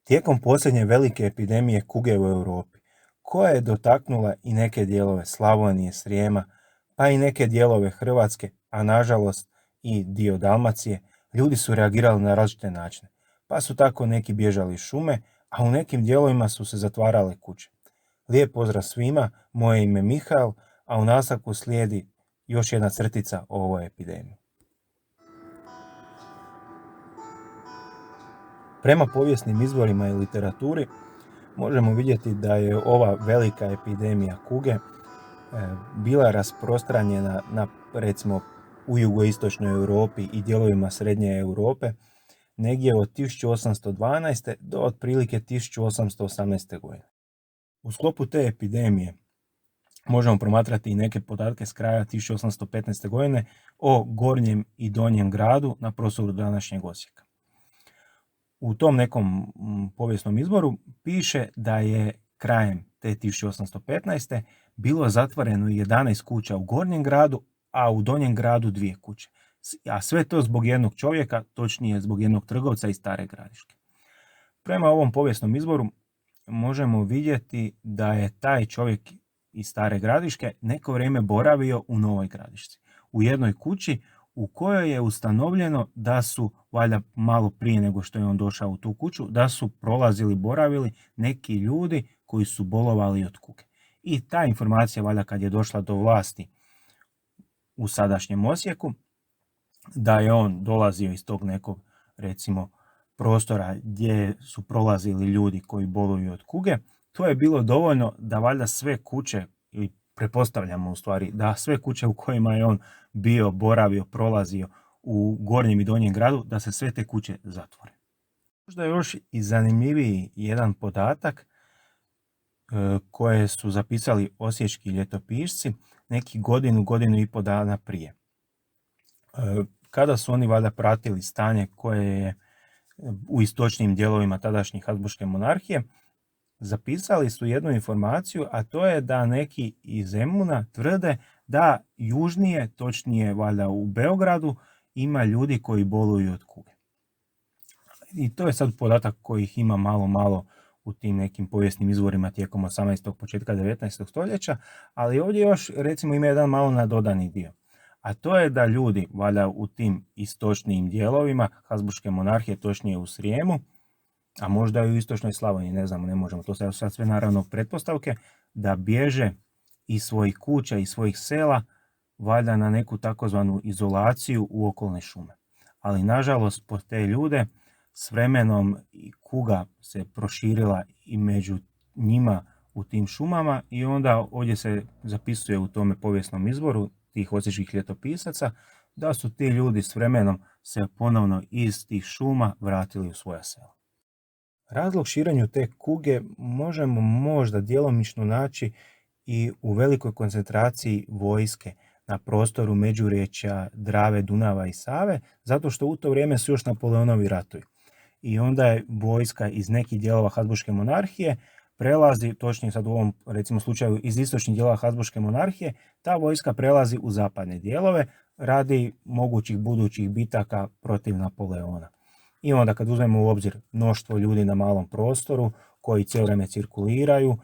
Tijekom posljednje velike epidemije kuge u Europi, koja je dotaknula i neke dijelove Slavonije, Srijema, pa i neke dijelove Hrvatske, a nažalost i dio Dalmacije, ljudi su reagirali na različite načine. Pa su tako neki bježali iz šume, a u nekim dijelovima su se zatvarale kuće. Lijep pozdrav svima, moje ime je Mihael, a u nastavku slijedi još jedna crtica o ovoj epidemiji. Prema povijesnim izvorima i literaturi možemo vidjeti da je ova velika epidemija kuge bila rasprostranjena na, recimo, u jugoistočnoj Europi i dijelovima srednje Europe negdje od 1812. do otprilike 1818. godine. U sklopu te epidemije možemo promatrati i neke podatke s kraja 1815. godine o Gornjem i Donjem gradu na prostoru današnjeg Osijeka. U tom nekom povijesnom izvoru piše da je krajem te 1815. bilo zatvoreno 11 kuća u Gornjem gradu, a u Donjem gradu 2 kuće. A sve to zbog jednog čovjeka, točnije zbog jednog trgovca iz Stare Gradiške. Prema ovom povijesnom izvoru možemo vidjeti da je taj čovjek iz Stare Gradiške neko vrijeme boravio u Novoj Gradišci, u jednoj kući u kojoj je ustanovljeno da su, valjda malo prije nego što je on došao u tu kuću, da su boravili neki ljudi koji su bolovali od kuge. I ta informacija, valjda kad je došla do vlasti u sadašnjem Osijeku, da je on dolazio iz tog nekog, recimo, prostora gdje su prolazili ljudi koji boluju od kuge, to je bilo dovoljno da valjda sve kuće, ili pretpostavljamo u stvari, da sve kuće u kojima je on bio, boravio, prolazio u Gornjem i Donjem gradu, da se sve te kuće zatvore. Možda je još i zanimljiviji jedan podatak koje su zapisali osječki ljetopisci neki godinu i pol dana prije. Kada su oni valjda pratili stanje koje je u istočnim dijelovima tadašnje Habsburške monarhije, zapisali su jednu informaciju, a to je da neki iz Zemuna tvrde da južnije, točnije valjda u Beogradu, ima ljudi koji boluju od kuge. I to je sad podatak kojih ima malo u tim nekim povijesnim izvorima tijekom 18. početka 19. stoljeća, ali ovdje još recimo ima jedan malo nadodani dio. A to je da ljudi, valjda u tim istočnijim dijelovima Habsburške monarhije, točnije u Srijemu, a možda i u istočnoj Slavoniji, ne znamo, ne možemo, to sad sve naravno pretpostavke, da bježe iz svojih kuća i svojih sela, valjda na neku takozvanu izolaciju u okolne šume. Ali nažalost, po te ljude s vremenom kuga se proširila i među njima u tim šumama i onda ovdje se zapisuje u tome povijesnom izvoru tih osječkih ljetopisaca da su ti ljudi s vremenom se ponovno iz tih šuma vratili u svoja sela. Razlog širenju te kuge možemo možda djelomično naći i u velikoj koncentraciji vojske na prostoru međuriječja Drave, Dunava i Save, zato što u to vrijeme su još Napoleonovi ratovi. I onda je vojska iz nekih dijelova Habsburške monarhije prelazi, točnije sad u ovom recimo slučaju iz istočnih dijelova Habsburške monarhije, ta vojska prelazi u zapadne dijelove radi mogućih budućih bitaka protiv Napoleona. I onda kad uzmemo u obzir mnoštvo ljudi na malom prostoru koji cijelo vrijeme cirkuliraju,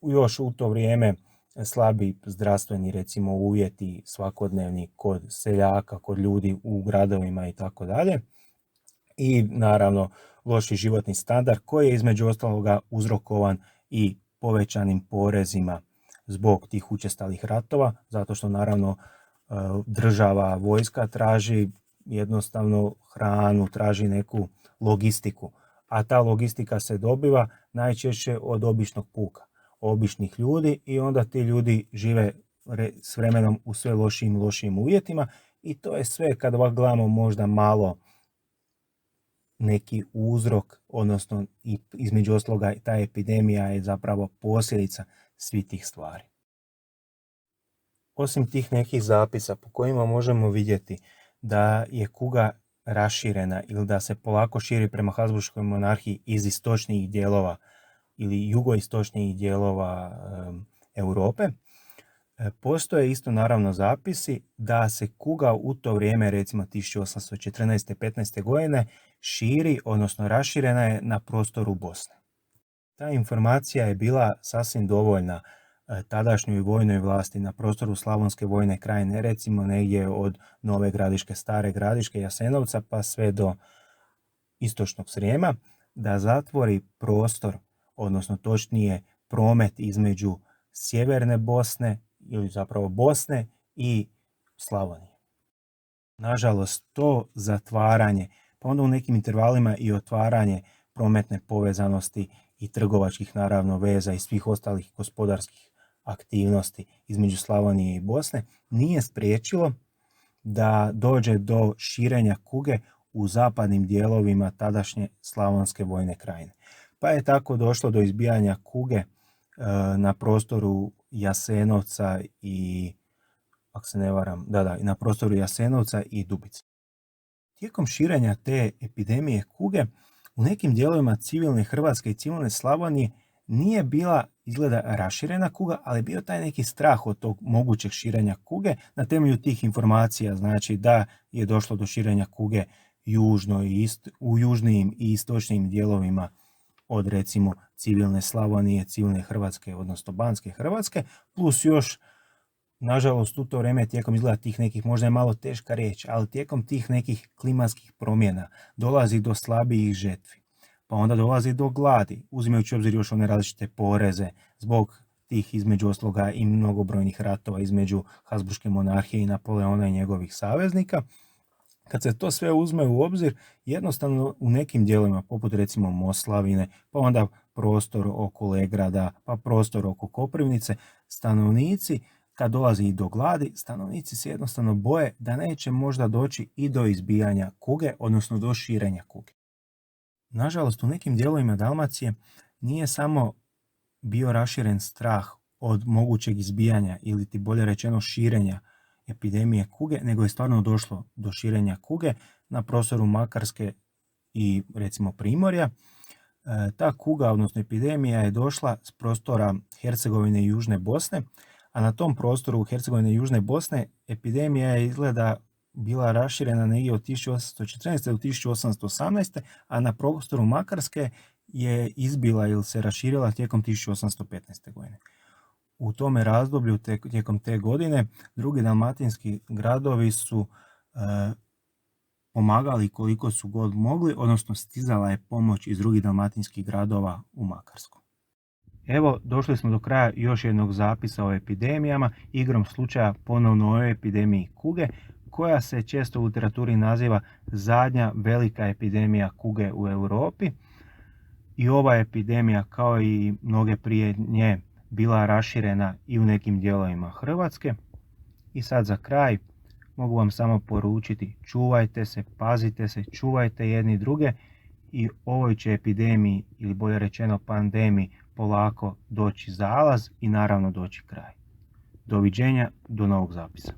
još u to vrijeme slabi zdravstveni recimo uvjeti svakodnevni kod seljaka, kod ljudi u gradovima i tako dalje. I naravno loši životni standard koji je između ostaloga uzrokovan i povećanim porezima zbog tih učestalih ratova, zato što naravno država, vojska traži jednostavno hranu, traži neku logistiku, a ta logistika se dobiva najčešće od običnog puka, običnih ljudi i onda ti ljudi žive s vremenom u sve lošijim uvjetima i to je sve kad gledamo možda malo neki uzrok, odnosno i između ostaloga ta epidemija je zapravo posljedica svih tih stvari. Osim tih nekih zapisa po kojima možemo vidjeti da je kuga raširena ili da se polako širi prema Habsburškoj monarhiji iz istočnijih dijelova ili jugoistočnijih dijelova Europe, Postoje isto naravno zapisi da se kuga u to vrijeme, recimo 1814. 15. godine, širi, odnosno raširena je na prostoru Bosne. Ta informacija je bila sasvim dovoljna tadašnjoj vojnoj vlasti na prostoru Slavonske vojne krajine, recimo negdje od Nove Gradiške, Stare Gradiške, Jasenovca pa sve do istočnog Srijema, da zatvori prostor, odnosno točnije promet između sjeverne Bosne ili zapravo Bosne i Slavonije. Nažalost, to zatvaranje, pa onda u nekim intervalima i otvaranje prometne povezanosti i trgovačkih naravno veza i svih ostalih gospodarskih aktivnosti između Slavonije i Bosne nije spriječilo da dođe do širenja kuge u zapadnim dijelovima tadašnje Slavonske vojne krajine. Pa je tako došlo do izbijanja kuge na prostoru Jasenovca i, ako se ne varam, na prostoru Jasenovca i Dubice. Tijekom širenja te epidemije kuge u nekim dijelovima civilne Hrvatske i civilne Slavonije nije bila izgleda raširena kuga, ali bio taj neki strah od tog mogućeg širenja kuge. Na temelju tih informacija znači da je došlo do širenja kuge u južnijim i istočnijim dijelovima od recimo civilne Slavonije, civilne Hrvatske, odnosno Banske Hrvatske, plus još, nažalost, u to vrijeme tijekom izgleda tih nekih, možda je malo teška riječ, ali tijekom tih nekih klimatskih promjena dolazi do slabijih žetvi, pa onda dolazi do gladi, uzimajući obzir još one različite poreze zbog tih između osloga i mnogobrojnih ratova između Habsburške monarhije i Napoleona i njegovih saveznika. Kad se to sve uzme u obzir, jednostavno u nekim dijelovima, poput recimo Moslavine, pa onda prostor oko Legrada, pa prostor oko Koprivnice, stanovnici, kad dolazi i do gladi, stanovnici se jednostavno boje da neće možda doći i do izbijanja kuge, odnosno do širenja kuge. Nažalost, u nekim dijelovima Dalmacije nije samo bio raširen strah od mogućeg izbijanja ili ti bolje rečeno širenja epidemije kuge, nego je stvarno došlo do širenja kuge na prostoru Makarske i recimo Primorja. Ta kuga, odnosno epidemija, je došla s prostora Hercegovine i Južne Bosne, a na tom prostoru Hercegovine i Južne Bosne epidemija je izgleda bila raširena negdje od 1814. do 1818. a na prostoru Makarske je izbila ili se raširila tijekom 1815. godine. U tome razdoblju, tijekom te godine, drugi dalmatinski gradovi su pomagali koliko su god mogli, odnosno stizala je pomoć iz drugih dalmatinskih gradova u Makarsku. Evo, došli smo do kraja još jednog zapisa o epidemijama, igrom slučaja ponovno o epidemiji kuge, koja se često u literaturi naziva zadnja velika epidemija kuge u Europi. I ova epidemija, kao i mnoge prije nje, bila raširena i u nekim dijelovima Hrvatske. I sad za kraj mogu vam samo poručiti, čuvajte se, pazite se, čuvajte jedni druge i ovoj će epidemiji, ili bolje rečeno pandemiji, polako doći zalaz i naravno doći kraj. Doviđenja, do novog zapisa.